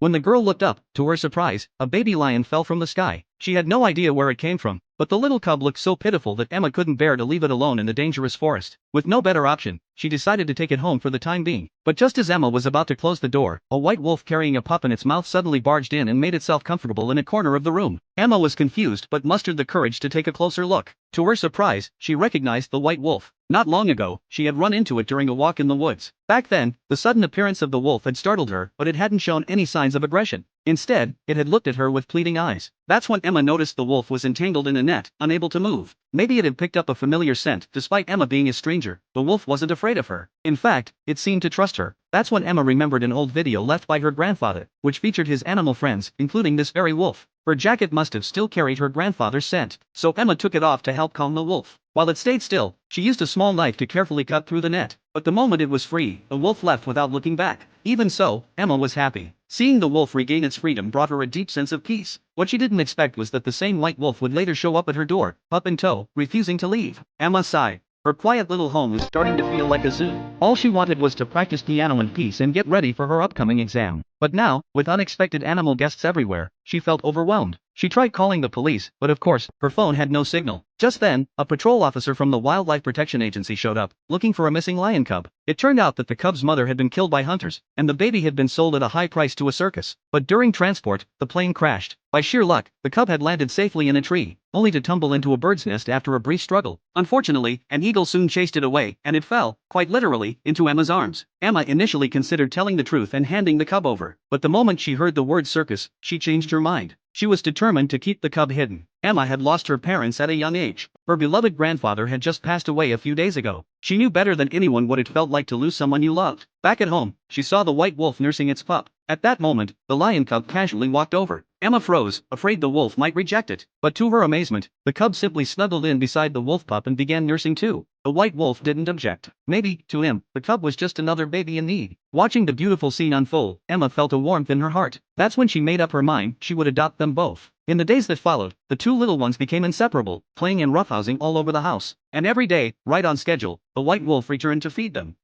When the girl looked up, to her surprise, a baby lion fell from the sky. She had no idea where it came from, but the little cub looked so pitiful that Emma couldn't bear to leave it alone in the dangerous forest. With no better option, she decided to take it home for the time being. But just as Emma was about to close the door, a white wolf carrying a pup in its mouth suddenly barged in and made itself comfortable in a corner of the room. Emma was confused but mustered the courage to take a closer look. To her surprise, she recognized the white wolf. Not long ago, she had run into it during a walk in the woods. Back then, the sudden appearance of the wolf had startled her, but it hadn't shown any signs of aggression. Instead, it had looked at her with pleading eyes. That's when Emma noticed the wolf was entangled in a net, unable to move. Maybe it had picked up a familiar scent. Despite Emma being a stranger, the wolf wasn't afraid of her. In fact, it seemed to trust her. That's when Emma remembered an old video left by her grandfather, which featured his animal friends, including this very wolf. Her jacket must have still carried her grandfather's scent, so Emma took it off to help calm the wolf. While it stayed still, she used a small knife to carefully cut through the net. But the moment it was free, the wolf left without looking back. Even so, Emma was happy. Seeing the wolf regain its freedom brought her a deep sense of peace. What she didn't expect was that the same white wolf would later show up at her door, pup in tow, refusing to leave. Emma sighed. Her quiet little home was starting to feel like a zoo. All she wanted was to practice piano in peace and get ready for her upcoming exam. But now, with unexpected animal guests everywhere, she felt overwhelmed. She tried calling the police, but of course, her phone had no signal. Just then, a patrol officer from the Wildlife Protection Agency showed up, looking for a missing lion cub. It turned out that the cub's mother had been killed by hunters, and the baby had been sold at a high price to a circus. But during transport, the plane crashed. By sheer luck, the cub had landed safely in a tree, only to tumble into a bird's nest after a brief struggle. Unfortunately, an eagle soon chased it away, and it fell, quite literally, into Emma's arms. Emma initially considered telling the truth and handing the cub over, but the moment she heard the word circus, she changed her mind. She was determined to keep the cub hidden. Emma had lost her parents at a young age. Her beloved grandfather had just passed away a few days ago. She knew better than anyone what it felt like to lose someone you loved. Back at home, she saw the white wolf nursing its pup. At that moment, the lion cub casually walked over. Emma froze, afraid the wolf might reject it. But to her amazement, the cub simply snuggled in beside the wolf pup and began nursing too. The white wolf didn't object. Maybe, to him, the cub was just another baby in need. Watching the beautiful scene unfold, Emma felt a warmth in her heart. That's when she made up her mind she would adopt them both. In the days that followed, the two little ones became inseparable, playing and roughhousing all over the house. And every day, right on schedule, the white wolf returned to feed them.